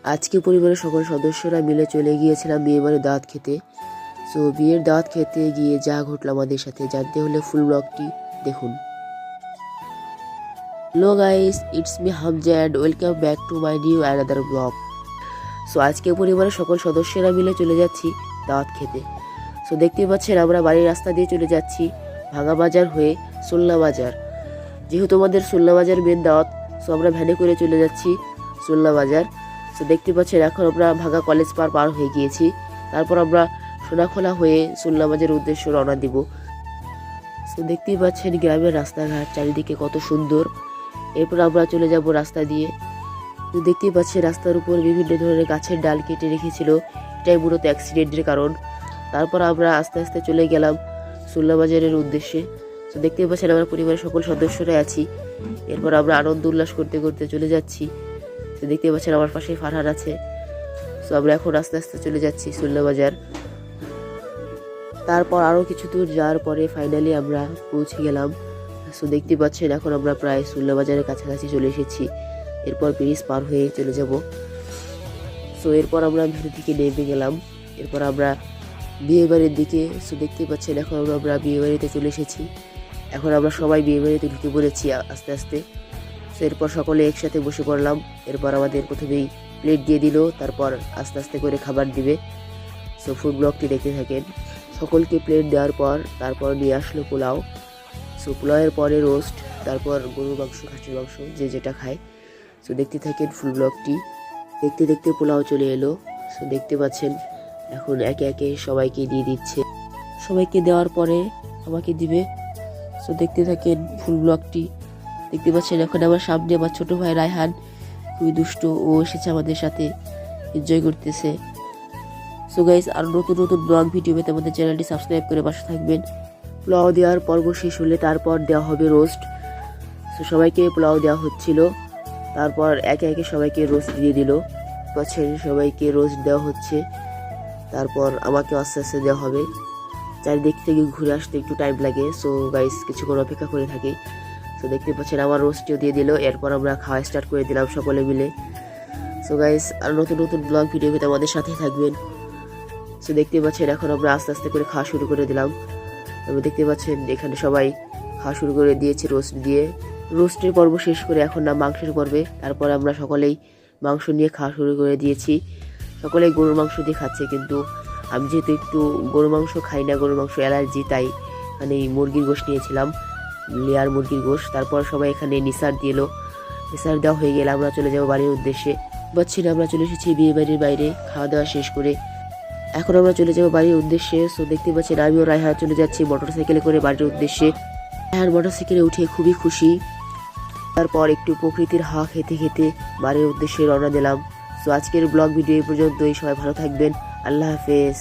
আজকে পরিবারের সকল সদস্যরা মিলে চলে গিয়েছিলাম বিয়েবাড়ির দাওয়াত খেতে। সো বিয়ের দাওয়াত খেতে গিয়ে যা ঘটলো আমাদের সাথে জানতে হলে ফুল ব্লগটি দেখুন। Hello guys, it's me Hamza and welcome back to my new another blog. So আজকে পরিবারের সকল সদস্যরা মিলে চলে যাচ্ছি দাওয়াত খেতে। সো দেখতেই পাচ্ছেন আমরা বাড়ির রাস্তা দিয়ে চলে যাচ্ছি ভাঙা বাজার হয়ে সোল্লা বাজার। যেহেতু আমাদের সোল্লা বাজার মেন দাওয়াত, সো আমরা ভ্যানে করে চলে যাচ্ছি সোল্লা বাজার। সো দেখতে পাচ্ছেন এখন আমরা ভাঙা কলেজ পার হয়ে গিয়েছি। তারপর আমরা সোনাখোলা হয়ে সোল্লা বাজারের উদ্দেশ্যে রওনা দিব। সো দেখতেই পাচ্ছেন গ্রামের রাস্তাঘাট চারিদিকে কত সুন্দর। এরপর আমরা চলে যাব রাস্তা দিয়ে। তো দেখতেই পাচ্ছেন রাস্তার উপর বিভিন্ন ধরনের গাছের ডাল কেটে রেখেছিল, এটাই মূলত অ্যাক্সিডেন্টের কারণ। তারপর আমরা আস্তে আস্তে চলে গেলাম সোল্লা বাজারের উদ্দেশ্যে। তো দেখতেই পাচ্ছেন আমার পরিবারের সকল সদস্যরাই আছি। এরপর আমরা আনন্দ উল্লাস করতে করতে চলে যাচ্ছি। তো দেখতে পাচ্ছেন আমার পাশে ফারহান আছে। সো আমরা এখন আস্তে আস্তে চলে যাচ্ছি সোল্লা বাজার। তারপর আরও কিছু দূর যাওয়ার পরে ফাইনালি আমরা পৌঁছে গেলাম। সো দেখতে পাচ্ছেন এখন আমরা প্রায় সোল্লা বাজারের কাছাকাছি চলে এসেছি। এরপর ব্রিজ পার হয়ে চলে যাব। সো এরপর আমরা ভিতর থেকে নেমে গেলাম। এরপর আমরা বিয়ে বাড়ির দিকে। সো দেখতে পাচ্ছেন এখন আমরা বিয়ে বাড়িতে চলে এসেছি। এখন আমরা সবাই বিয়ে বাড়িতে ঢুকে পড়েছি আস্তে আস্তে। সো এরপর সকলে একসাথে বসে পড়লাম। এরপর আমাদের প্রথমেই প্লেট দিয়ে দিল, তারপর আস্তে আস্তে করে খাবার দিবে। সো ফুড ব্লগটি দেখতে থাকেন। সকলকে প্লেট দেওয়ার পর তারপর নিয়ে আসলো পোলাও। সো পোলাওয়ের পরে রোস্ট, তারপর গরুর মাংস, খাসির মাংস, যে যেটা খায়। সো দেখতে থাকেন ফুল ব্লগটি। দেখতে দেখতে পোলাও চলে এলো। সো দেখতে পাচ্ছেন এখন একে একে সবাইকে দিয়ে দিচ্ছে। সবাইকে দেওয়ার পরে আমাকে দিবে। সো দেখতে থাকেন ফুল ব্লগটি। দেখতে পাচ্ছেন এখন আমার সামনে আমার ছোট ভাই রায়হান, খুবই দুষ্ট, ও এসেছে আমাদের সাথে, এনজয় করতেছে। সো গাইস, আর নতুন নতুন ব্লগ ভিডিও পেতে আমাদের চ্যানেলটি সাবস্ক্রাইব করে পাশে থাকবেন। পোলাও দেওয়ার পর্ব শেষ হলে তারপর দেওয়া হবে রোস্ট। সো সবাইকে পোলাও দেওয়া হচ্ছিল। তারপর একে একে সবাইকে রোস্ট দিয়ে দিল। পাচ্ছেন সবাইকে রোস্ট দেওয়া হচ্ছে। তারপর আমাকে আস্তে আস্তে দেওয়া হবে। চারিদিক থেকে ঘুরে আসতে একটু টাইম লাগে। সো গাইস কিছুক্ষণ অপেক্ষা করে থাকি। সো দেখতে পাচ্ছেন আমার রোস্টটিও দিয়ে দিল। এরপর আমরা খাওয়া স্টার্ট করে দিলাম সকলে মিলে। সো গাইস, আর নতুন নতুন ব্লগ ভিডিও পেতে আমাদের সাথেই থাকবেন। সো দেখতে পাচ্ছেন এখন আমরা আস্তে আস্তে করে খাওয়া শুরু করে দিলাম। তবে দেখতে পাচ্ছেন এখানে সবাই খাওয়া শুরু করে দিয়েছে রোস্ট দিয়ে। রোস্টের পর্ব শেষ করে এখন না মাংসের পর্বে। তারপর আমরা সকলেই মাংস নিয়ে খাওয়া শুরু করে দিয়েছি। সকলেই গরুর মাংস দিয়ে খাচ্ছে, কিন্তু আমি যেহেতু একটু গরুর মাংস খাই না, গরুর মাংস অ্যালার্জি, তাই এখানে মুরগির গোশত নিয়েছিলাম, লেয়ার মুরগির গোশত। তারপর সবাই এখানে নিসার দিল। নিসার দেওয়া হয়ে গেলে আমরা চলে যাবো বাড়ির উদ্দেশ্যে। পাচ্ছেন আমরা চলে এসেছি বিয়ে বাড়ির বাইরে খাওয়া দাওয়া শেষ করে। এখন আমরা চলে যাবো বাড়ির উদ্দেশ্যে। সো দেখতে পাচ্ছেন আমিও রায়হান চলে যাচ্ছি মোটরসাইকেলে করে বাড়ির উদ্দেশ্যে। রায়হান মোটরসাইকেলে উঠে খুবই খুশি। তারপর একটু প্রকৃতির হাওয়া খেতে খেতে বাড়ির উদ্দেশ্যে রওনা দিলাম। সো আজকের ব্লগ ভিডিও এই পর্যন্তই। সবাই ভালো থাকবেন। আল্লাহ হাফেজ।